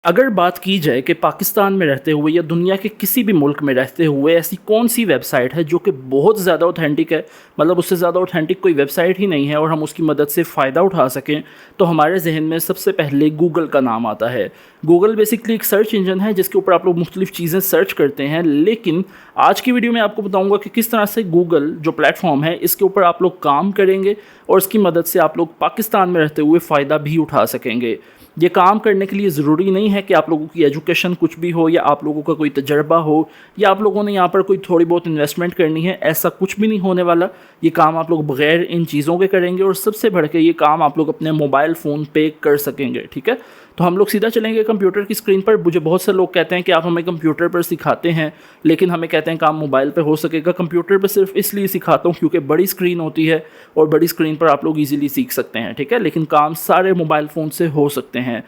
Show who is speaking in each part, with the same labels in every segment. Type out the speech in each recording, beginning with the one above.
Speaker 1: अगर बात की जाए कि पाकिस्तान में रहते हुए या दुनिया के किसी भी मुल्क में रहते हुए ऐसी कौन सी वेबसाइट है जो कि बहुत ज़्यादा ऑथेंटिक है, मतलब उससे ज़्यादा ऑथेंटिक कोई वेबसाइट ही नहीं है और हम उसकी मदद से फ़ायदा उठा सकें, तो हमारे जहन में सबसे पहले गूगल का नाम आता है। गूगल बेसिकली एक सर्च इंजन है जिसके ऊपर आप लोग मुख्तलिफ़ चीज़ें सर्च करते हैं, लेकिन आज की वीडियो में आपको बताऊँगा कि किस तरह से गूगल जो प्लेटफॉर्म है इसके ऊपर आप लोग काम करेंगे और इसकी मदद से आप लोग पाकिस्तान में रहते हुए फ़ायदा भी उठा सकेंगे। ये काम करने के लिए ज़रूरी नहीं है कि आप लोगों की एजुकेशन कुछ भी हो या आप लोगों का कोई तजर्बा हो या आप लोगों ने यहाँ पर कोई थोड़ी बहुत इन्वेस्टमेंट करनी है, ऐसा कुछ भी नहीं होने वाला। ये काम आप लोग बग़ैर इन चीज़ों के करेंगे और सबसे बढ़ के ये काम आप लोग अपने मोबाइल फ़ोन पे कर सकेंगे, ठीक है। तो हम लोग सीधा चलेंगे कंप्यूटर की स्क्रीन पर। मुझे बहुत से लोग कहते हैं कि आप हमें कंप्यूटर पर सिखाते हैं, लेकिन हमें कहते हैं काम मोबाइल पे हो सकेगा। कंप्यूटर पर सिर्फ इसलिए सिखाता हूँ क्योंकि बड़ी स्क्रीन होती है और बड़ी स्क्रीन पर आप लोग इजीली सीख सकते हैं, ठीक है, लेकिन काम सारे मोबाइल फ़ोन से हो सकते हैं।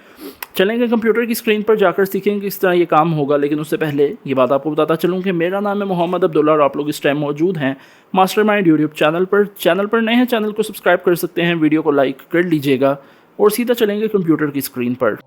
Speaker 1: चलेंगे कंप्यूटर की स्क्रीन पर जाकर सीखेंगे किस तरह ये काम होगा, लेकिन उससे पहले ये बात आपको बताता चलूँ कि मेरा नाम है मोहम्मद अब्दुल्ला और आप लोग इस टाइम मौजूद हैं मास्टरमाइंड यूट्यूब चैनल पर नए हैं, चैनल को सब्सक्राइब कर सकते हैं, वीडियो को लाइक कर लीजिएगा और सीधा चलेंगे कंप्यूटर की स्क्रीन पर।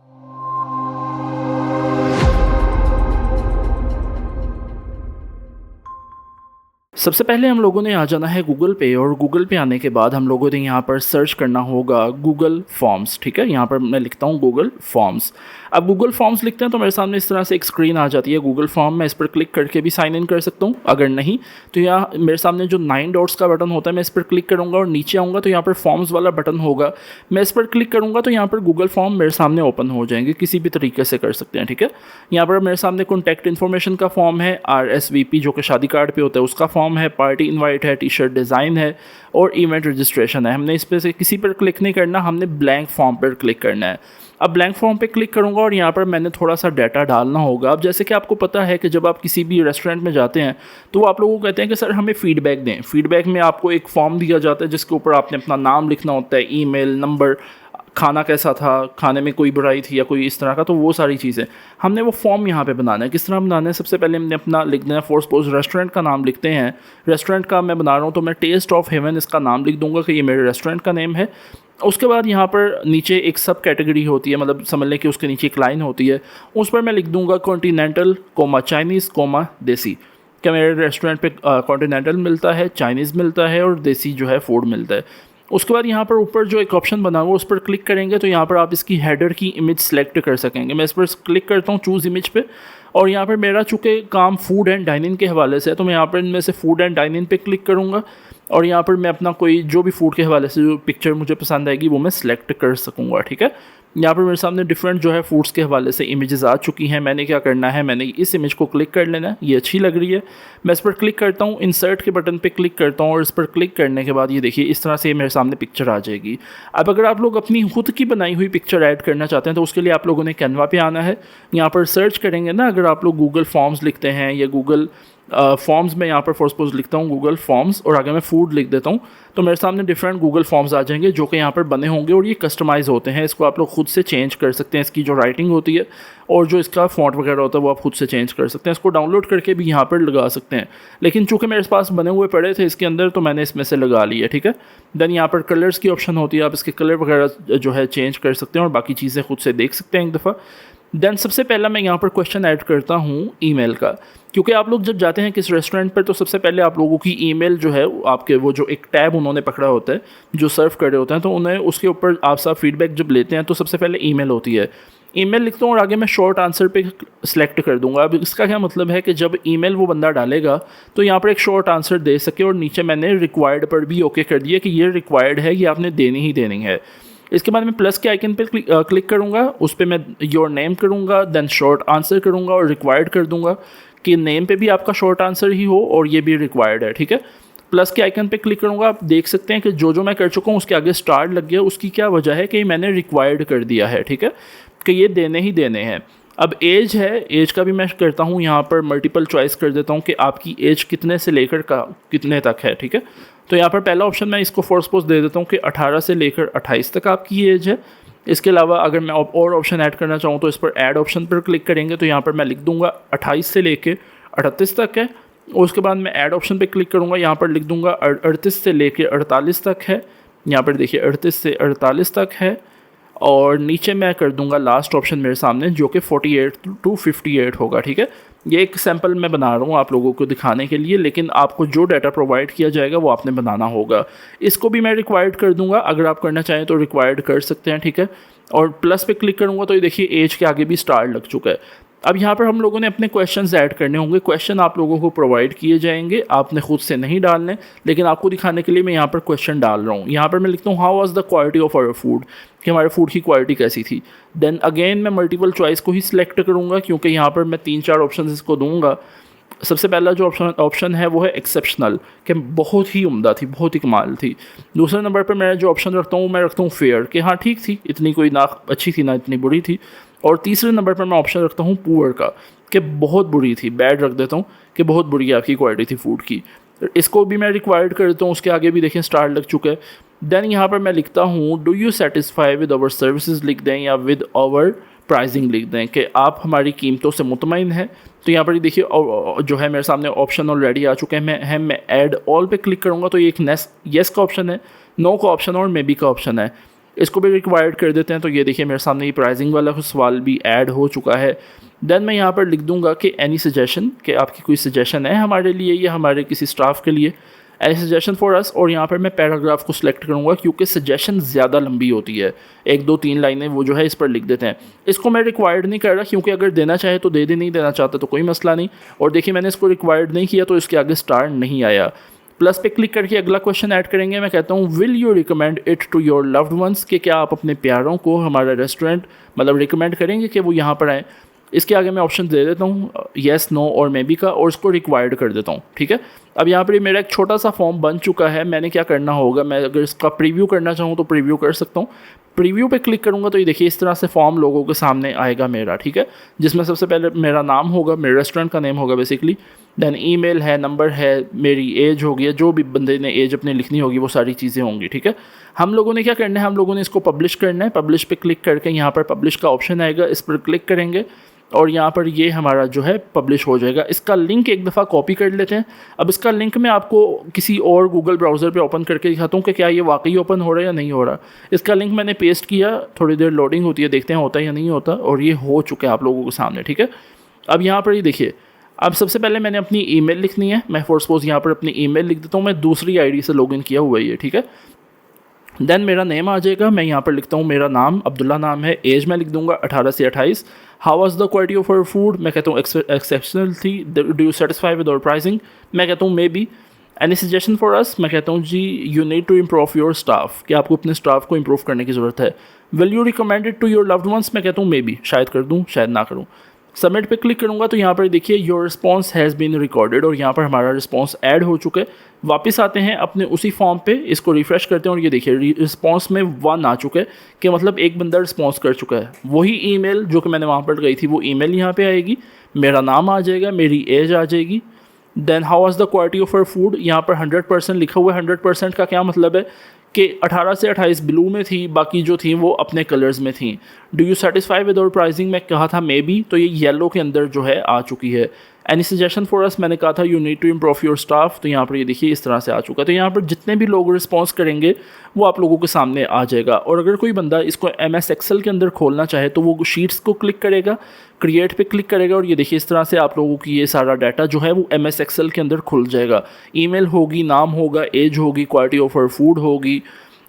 Speaker 1: सबसे पहले हम लोगों ने आ जाना है गूगल पे और गूगल पे आने के बाद हम लोगों ने यहाँ पर सर्च करना होगा गूगल फॉर्म्स, ठीक है। यहाँ पर मैं लिखता हूँ गूगल फॉर्म्स। अब गूगल फॉर्म्स लिखते हैं तो मेरे सामने इस तरह से एक स्क्रीन आ जाती है गूगल फॉर्म। मैं इस पर क्लिक करके भी साइन इन कर सकता हूँ, अगर नहीं तो यहाँ मेरे सामने जो 9 डॉट्स का बटन होता है मैं इस पर क्लिक करूँगा और नीचे आऊँगा तो यहाँ पर फॉर्म्स वाला बटन होगा, मैं इस पर क्लिक करूँगा तो यहाँ पर गूगल फॉर्म मेरे सामने ओपन हो जाएंगे। किसी भी तरीके से कर सकते हैं, ठीक है। यहाँ पर मेरे सामने कॉन्टैक्ट इन्फॉर्मेशन का फॉर्म है, RSVP जो कि शादी कार्ड पे होता है उसका फॉर्म है, पार्टी इनवाइट है, टी शर्ट डिज़ाइन है और इवेंट रजिस्ट्रेशन है। हमने इस पर से किसी पर क्लिक नहीं करना, हमने ब्लैंक फॉर्म पर क्लिक करना है। अब ब्लैंक फॉर्म पे क्लिक करूंगा और यहाँ पर मैंने थोड़ा सा डाटा डालना होगा। अब जैसे कि आपको पता है कि जब आप किसी भी रेस्टोरेंट में जाते हैं तो वो आप लोगों को कहते हैं कि सर हमें फ़ीडबैक दें। फ़ीडबैक में आपको एक फॉर्म दिया जाता है जिसके ऊपर आपने अपना नाम लिखना होता है, ईमेल नंबर, खाना कैसा था, खाने में कोई बुराई थी या कोई इस तरह का, तो वो सारी चीज़ें हमने वो फॉर्म यहाँ पे बनाना है। किस तरह बनाना है, सबसे पहले हमने अपना लिख देना है। फॉर सपोज रेस्टोरेंट का नाम लिखते हैं, रेस्टोरेंट का मैं बना रहा हूँ तो मैं टेस्ट ऑफ हेवन इसका नाम लिख दूंगा कि ये मेरे रेस्टोरेंट का नेम है। उसके बाद यहाँ पर नीचे एक सब कैटेगरी होती है, मतलब समझ लें कि उसके नीचे एक लाइन होती है, उस पर मैं लिख दूंगा कॉन्टिनेंटल कोमा चाइनीज़ कोमा देसी। क्या मेरे रेस्टोरेंट पे कॉन्टिनेंटल मिलता है, चाइनीज़ मिलता है और देसी जो है फूड मिलता है। उसके बाद यहाँ पर ऊपर जो एक ऑप्शन बना हुआ उस पर क्लिक करेंगे तो यहाँ पर आप इसकी हेडर की इमेज सेलेक्ट कर सकेंगे। मैं इस पर क्लिक करता हूँ चूज़ इमेज पे और यहाँ पर मेरा चूँकि काम फूड एंड डाइनिंग के हवाले से है तो मैं यहाँ पर इनमें से फूड एंड डाइनिंग पे क्लिक करूँगा और यहाँ पर मैं अपना कोई जो भी फूड के हवाले से जो पिक्चर मुझे पसंद आएगी वो मैं सिलेक्ट कर सकूँगा, ठीक है। यहाँ पर मेरे सामने डिफरेंट जो है फूड्स के हवाले से इमेजेस आ चुकी हैं। मैंने क्या करना है, मैंने इस इमेज को क्लिक कर लेना है, ये अच्छी लग रही है, मैं इस पर क्लिक करता हूँ, इंसर्ट के बटन पे क्लिक करता हूँ और इस पर क्लिक करने के बाद ये देखिए इस तरह से मेरे सामने पिक्चर आ जाएगी। अब अगर आप लोग अपनी खुद की बनाई हुई पिक्चर ऐड करना चाहते हैं तो उसके लिए आप लोगों ने कैनवा पे आना है। यहाँ पर सर्च करेंगे ना, अगर आप लोग गूगल फॉर्म्स लिखते हैं या गूगल फॉर्म्स में यहाँ पर फॉर सपोज लिखता हूँ गूगल फॉर्म्स और आगे मैं फूड लिख देता हूँ तो मेरे सामने डिफरेंट गूगल फॉर्म्स आ जाएंगे जो कि यहाँ पर बने होंगे और ये कस्टमाइज़ होते हैं। इसको आप लोग खुद से चेंज कर सकते हैं, इसकी जो राइटिंग होती है और जो इसका फॉन्ट वगैरह होता है वो आप खुद से चेंज कर सकते हैं। इसको डाउनलोड करके भी यहाँ पर लगा सकते हैं, लेकिन चूँकि मेरे पास बने हुए पड़े थे इसके अंदर तो मैंने इसमें से लगा लिया, ठीक है। देन यहाँ पर कलर्स की ऑप्शन होती है, आप इसके कलर वगैरह जो है चेंज कर सकते हैं और बाकी चीज़ें खुद से देख सकते हैं एक दफ़ा। देन सबसे पहला मैं यहाँ पर क्वेश्चन ऐड करता हूँ ईमेल का, क्योंकि आप लोग जब जाते हैं किस रेस्टोरेंट पर तो सबसे पहले आप लोगों की ईमेल जो है आपके वो जो एक टैब उन्होंने पकड़ा होता है जो सर्व कर रहे होते हैं तो उन्हें उसके ऊपर आप सब फीडबैक जब लेते हैं तो सबसे पहले ईमेल होती है। ईमेल लिखता हूँ और आगे मैं शॉर्ट आंसर पे सिलेक्ट कर दूंगा। अब इसका क्या मतलब है कि जब ईमेल वो बंदा डालेगा तो यहाँ पर एक शॉर्ट आंसर दे सके और नीचे मैंने रिक्वायर्ड पर भी ओके कर दिया कि ये रिक्वायर्ड है, ये आपने देनी ही देनी है। इसके बाद मैं प्लस के आइकन पे क्लिक करूँगा, उस पर मैं योर नेम करूँगा, देन शॉर्ट आंसर करूँगा और रिक्वायर्ड कर दूँगा कि नेम पे भी आपका शॉर्ट आंसर ही हो और ये भी रिक्वायर्ड है, ठीक है। प्लस के आइकन पे क्लिक करूँगा, आप देख सकते हैं कि जो मैं कर चुका हूँ उसके आगे स्टार लग गया। उसकी क्या वजह है कि मैंने रिक्वायर्ड कर दिया है, ठीक है, कि ये देने ही देने हैं। अब एज है, एज का भी मैं करता हूँ यहाँ पर मल्टीपल चॉइस कर देता हूँ कि आपकी एज कितने से लेकर कितने तक है, ठीक है। तो यहाँ पर पहला ऑप्शन मैं इसको फॉर सपोज दे देता हूँ कि 18 से लेकर 28 तक आपकी एज है। इसके अलावा अगर मैं और ऑप्शन ऐड करना चाहूँ तो इस पर ऐड ऑप्शन पर क्लिक करेंगे तो यहाँ पर मैं लिख दूँगा 28 से लेकर 38 तक है। और उसके बाद मैं ऐड ऑप्शन पे क्लिक करूँगा, यहाँ पर लिख दूँगा 38 से लेकर 48 तक है। यहाँ पर देखिए 38 से 48 तक है और नीचे मैं कर दूंगा लास्ट ऑप्शन मेरे सामने जो कि 48 to 58 होगा, ठीक है। ये एक सैम्पल मैं बना रहा हूँ आप लोगों को दिखाने के लिए, लेकिन आपको जो डाटा प्रोवाइड किया जाएगा वो आपने बनाना होगा। इसको भी मैं रिक्वायर्ड कर दूंगा, अगर आप करना चाहें तो रिक्वायर्ड कर सकते हैं, ठीक है। और प्लस पे क्लिक करूँगा तो ये देखिए एज के आगे भी स्टार लग चुका है। अब यहाँ पर हम लोगों ने अपने क्वेश्चंस ऐड करने होंगे। क्वेश्चन आप लोगों को प्रोवाइड किए जाएंगे, आपने खुद से नहीं डालने, लेकिन आपको दिखाने के लिए मैं यहाँ पर क्वेश्चन डाल रहा हूँ। यहाँ पर मैं लिखता हूँ how was the quality of our food, कि हमारे फूड की क्वालिटी कैसी थी। देन अगेन मैं मल्टीपल चॉइस को ही सिलेक्ट करूँगा, क्योंकि यहाँ पर मैं 3-4 ऑप्शन इसको दूँगा। सबसे पहला जो ऑप्शन है वो है एक्सेप्शनल, कि बहुत ही उम्दा थी, बहुत ही कमाल थी। दूसरे नंबर पर मैं जो ऑप्शन रखता हूँ, मैं रखता हूँ फेयर, कि हाँ ठीक थी, इतनी कोई ना अच्छी थी ना इतनी बुरी थी। और तीसरे नंबर पर मैं ऑप्शन रखता हूँ पुअर का, कि बहुत बुरी थी, बैड रख देता हूँ कि बहुत बुरी आपकी क्वालिटी थी फूड की। इसको भी मैं रिक्वायर्ड कर देता हूँ, उसके आगे भी देखें स्टार लग चुका है। देन यहाँ पर मैं लिखता हूँ do you satisfy with our services लिख दें, या विद आवर प्राइसिंग लिख दें, कि आप हमारी कीमतों से मुतमईन हैं। तो यहाँ पर देखिए जो है मेरे सामने ऑप्शन ऑलरेडी आ चुके हैं। मैं ऐड ऑल पे क्लिक करूँगा तो ये एक येस का ऑप्शन है, नो का ऑप्शन और मे बी का ऑप्शन है। इसको भी रिक्वायर्ड कर देते हैं। तो ये देखिए मेरे सामने ये प्राइसिंग वाला सवाल भी ऐड हो चुका है। देन मैं यहाँ पर लिख दूंगा कि एनी सजेशन, कि आपकी कोई सजेशन है हमारे लिए या हमारे किसी स्टाफ के लिए, एनी सजेशन फॉर अस। और यहाँ पर मैं पैराग्राफ को सिलेक्ट करूँगा, क्योंकि सजेशन ज़्यादा लंबी होती है, 1-2-3 लाइनें वो जो है इस पर लिख देते हैं। इसको मैं रिक्वायर्ड नहीं कर रहा, क्योंकि अगर देना चाहे तो दे, नहीं देना चाहता तो कोई मसला नहीं। और देखिए मैंने इसको रिक्वायर्ड नहीं किया तो इसके आगे स्टार नहीं आया। प्लस पे क्लिक करके अगला क्वेश्चन ऐड करेंगे। मैं कहता हूँ will you recommend it to your loved ones, कि क्या आप अपने प्यारों को हमारा रेस्टोरेंट मतलब रिकमेंड करेंगे कि वो यहाँ पर आएँ। इसके आगे मैं ऑप्शन दे देता हूँ येस, नो और मे बी का, और इसको रिक्वायर्ड कर देता हूँ, ठीक है। अब यहाँ पर मेरा एक छोटा सा फॉर्म बन चुका है। मैंने क्या करना होगा, मैं अगर इसका प्रीव्यू करना चाहूँ तो प्रीव्यू कर सकता हूँ। प्रीव्यू पे क्लिक करूँगा तो ये देखिए इस तरह से फॉर्म लोगों के सामने आएगा मेरा, ठीक है। जिसमें सबसे पहले मेरा नाम होगा, मेरे रेस्टोरेंट का नेम होगा बेसिकली। देन ईमेल है, नंबर है, मेरी एज होगी, जो भी बंदे ने एज अपने लिखनी होगी वो सारी चीज़ें होंगी, ठीक है। हम लोगों ने क्या करना है, हम लोगों ने इसको पब्लिश करना है। पब्लिश पे क्लिक करके यहाँ पर पब्लिश का ऑप्शन आएगा, इस पर क्लिक करेंगे और यहाँ पर ये हमारा जो है पब्लिश हो जाएगा। इसका लिंक एक दफ़ा कॉपी कर लेते हैं। अब इसका लिंक मैं आपको किसी और गूगल ब्राउज़र पे ओपन करके दिखाता हूँ कि क्या ये वाकई ओपन हो रहा है या नहीं हो रहा। इसका लिंक मैंने पेस्ट किया, थोड़ी देर लोडिंग होती है, देखते हैं होता है या नहीं होता। और ये हो चुका है आप लोगों के सामने, ठीक है। अब यहाँ पर ये देखिए, अब सबसे पहले मैंने अपनी ईमेल लिखनी है। मैं फॉर सपोज यहाँ पर अपनी ईमेल लिख देता हूँ, मैं दूसरी आईडी से लॉगिन किया हुआ है ये, ठीक है। देन मेरा नेम आ जाएगा, मैं यहाँ पर लिखता हूँ मेरा नाम अब्दुल्ला नाम है। एज मैं लिख दूंगा 18 से 28। How was the quality of our food, मैं कहता हूँ एक्सेप्शनल थी। Do you satisfy with our pricing, मैं कहता हूँ maybe. Any suggestion for us, मैं कहता हूँ जी you need to improve your staff, कि आपको अपने स्टाफ को इम्प्रूव करने की ज़रूरत है। Will you recommend it to your loved ones, मैं कहता हूँ मे बी, शायद कर दूँ शायद ना करूँ। सबमिट पे क्लिक करूँगा तो यहाँ पर देखिए your response has been recorded, और यहाँ पर हमारा रिस्पॉन्स ऐड हो चुका है। वापस आते हैं अपने उसी फॉर्म पे, इसको रिफ़्रेश करते हैं और ये देखिए रिस्पॉन्स में 1 आ चुका है, कि मतलब एक बंदा रिस्पॉन्स कर चुका है। वही ईमेल जो कि मैंने वहाँ पर गई थी वो ईमेल यहाँ पे आएगी, मेरा नाम आ जाएगा, मेरी एज आ जाएगी। Then how was the quality of our food, यहाँ पर 100% लिखा हुआ है। 100% का क्या मतलब है कि 18 से 28 ब्लू में थी, बाकी जो थी वो अपने कलर्स में थी। Do you satisfy with our pricing, मैं कहा था मे बी, तो ये येलो के अंदर जो है आ चुकी है। एनी सजेशन फॉर अस, मैंने कहा था you need to improve your staff, तो यहाँ पर ये देखिए इस तरह से आ चुका है। तो यहाँ पर जितने भी लोग रिस्पॉन्स करेंगे वो आप लोगों के सामने आ जाएगा। और अगर कोई बंदा इसको MS Excel के अंदर खोलना चाहे तो वो शीट्स को क्लिक करेगा, क्रिएट पे क्लिक करेगा और ये देखिए इस तरह से आप लोगों की ये सारा डाटा जो है वो MS Excel के अंदर खुल जाएगा। ईमेल होगी, नाम होगा, एज होगी, क्वालिटी ऑफ आवर फूड होगी,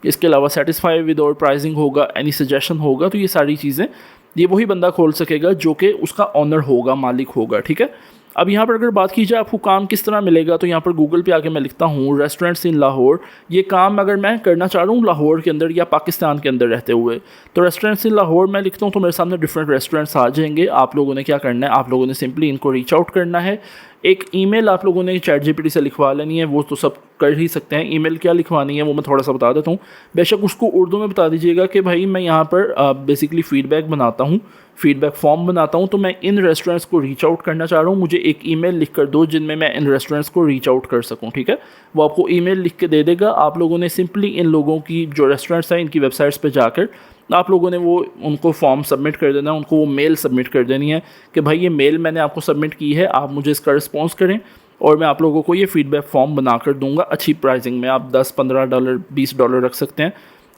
Speaker 1: इसके अलावा सेटिस्फाई विद आवर प्राइसिंग होगा, एनी सजेशन होगा। तो ये सारी चीज़ें ये वही बंदा खोल सकेगा जो कि उसका ऑनर होगा, मालिक होगा, ठीक है। अब यहाँ पर अगर बात की जाए आपको काम किस तरह मिलेगा, तो यहाँ पर गूगल पे आके मैं लिखता हूँ रेस्टोरेंट्स इन लाहौर। ये काम अगर मैं करना चाह रहा हूँ लाहौर के अंदर या पाकिस्तान के अंदर रहते हुए, तो रेस्टोरेंट्स इन लाहौर मैं लिखता हूँ तो मेरे सामने डिफरेंट रेस्टोरेंट्स आ जाएंगे। आप लोगों ने क्या करना है, आप लोगों ने सिंपली इनको रीच आउट करना है। एक ईमेल आप लोगों ने ChatGPT से लिखवा लेनी है, वो तो सब कर ही सकते हैं। ईमेल क्या लिखवानी है वो मैं थोड़ा सा बता देता हूँ। बेशक उसको उर्दू में बता दीजिएगा कि भाई मैं यहाँ पर बेसिकली फ़ीडबैक बनाता हूँ, फ़ीडबैक फॉर्म बनाता हूँ, तो मैं इन रेस्टोरेंट्स को रीच आउट करना चाह रहा हूँ। मुझे एक ईमेल लिख कर दो जिनमें मैं इन रेस्टोरेंट्स को रीच आउट कर सकूँ, ठीक है। वो आपको ईमेल लिख के दे देगा। आप लोगों ने सिंपली इन लोगों की जो रेस्टोरेंट्स हैं इनकी वेबसाइट्स पर जाकर आप लोगों ने वो उनको फॉर्म सबमिट कर देना है, उनको वो मेल सबमिट कर देनी है कि भाई ये मेल मैंने आपको सबमिट की है, आप मुझे इसका रिस्पॉन्स करें और मैं आप लोगों को ये फ़ीडबैक फॉर्म बना कर दूंगा अच्छी प्राइसिंग में। आप $10, $15, $20 रख सकते हैं।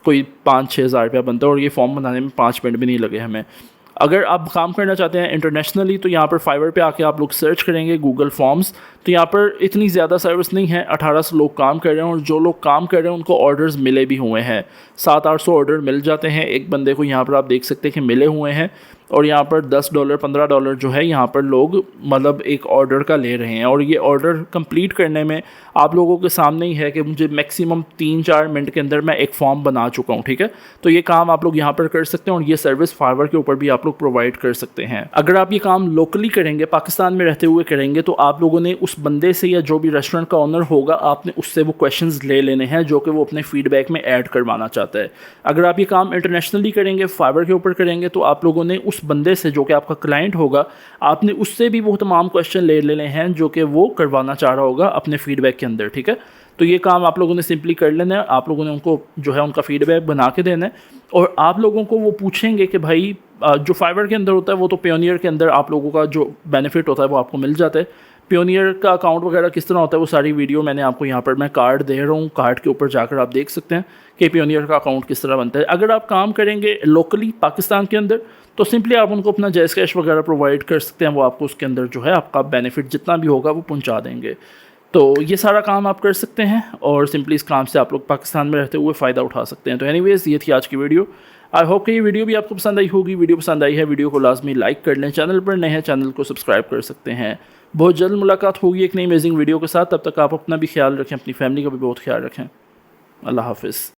Speaker 1: कोई 5-6 हज़ार रुपया बनता है और ये फॉर्म बनाने में 5 मिनट भी नहीं लगे हमें। अगर आप काम करना चाहते हैं इंटरनेशनली तो यहाँ पर फाइवर पे आके आप लोग सर्च करेंगे गूगल फॉर्म्स, तो यहाँ पर इतनी ज़्यादा सर्विस नहीं है, 1800 लोग काम कर रहे हैं और जो लोग काम कर रहे हैं उनको ऑर्डर्स मिले भी हुए हैं, 700-800 ऑर्डर मिल जाते हैं एक बंदे को, यहाँ पर आप देख सकते हैं कि मिले हुए हैं। और यहाँ पर $10 $15 जो है यहाँ पर लोग मतलब एक ऑर्डर का ले रहे हैं। और ये ऑर्डर कंप्लीट करने में आप लोगों के सामने ही है कि मुझे मैक्सिमम 3-4 मिनट के अंदर मैं एक फॉर्म बना चुका हूँ, ठीक है। तो ये काम आप लोग यहाँ पर कर सकते हैं और ये सर्विस फाइवर के ऊपर भी आप लोग प्रोवाइड कर सकते हैं। अगर आप ये काम लोकली करेंगे, पाकिस्तान में रहते हुए करेंगे, तो आप लोगों ने उस बंदे से या जो भी रेस्टोरेंट का ओनर होगा आपने उससे वो क्वेश्चंस ले लेने हैं जो कि वो अपने फीडबैक में ऐड करवाना चाहता है। अगर आप ये काम इंटरनेशनली करेंगे, फाइवर के ऊपर करेंगे, तो आप लोगों ने उस बंदे से जो कि आपका क्लाइंट होगा आपने उससे भी वो तमाम क्वेश्चन ले लेने हैं जो कि वो करवाना चाह रहा होगा अपने फीडबैक के अंदर, ठीक है। तो ये काम आप लोगों ने सिंपली कर लेना है, आप लोगों ने उनको जो है उनका फीडबैक बना के देना है और आप लोगों को वो पूछेंगे कि भाई जो फाइवर के अंदर होता है वो तो पेयोनियर के अंदर आप लोगों का जो बेनिफिट होता है वो आपको मिल जाता है। पेयोनियर का अकाउंट वगैरह किस तरह होता है वो सारी वीडियो मैंने आपको यहाँ पर मैं कार्ड दे रहा हूँ, कार्ड के ऊपर जाकर आप देख सकते हैं कि पेयोनियर का अकाउंट किस तरह बनता है। अगर आप काम करेंगे लोकली पाकिस्तान के अंदर तो सिंपली आप उनको अपना जैज़ कैश वगैरह प्रोवाइड कर सकते हैं, वो आपको उसके अंदर जो है आपका बेनिफिट जितना भी होगा वो पहुँचा देंगे। तो ये सारा काम आप कर सकते हैं और सिंपली इस काम से आप लोग पाकिस्तान में रहते हुए फ़ायदा उठा सकते हैं। तो एनीवेज़ ये थी आज की वीडियो। आई होप कि ये वीडियो भी आपको पसंद आई होगी। वीडियो पसंद आई है वीडियो को लाजमी लाइक कर लें, चैनल पर नए हैं चैनल को सब्सक्राइब कर सकते हैं। बहुत जल्द मुलाकात होगी एक नई अमेजिंग वीडियो के साथ, तब तक आप अपना भी ख्याल रखें, अपनी फैमिली का भी बहुत ख्याल रखें। अल्लाह हाफ़िज़।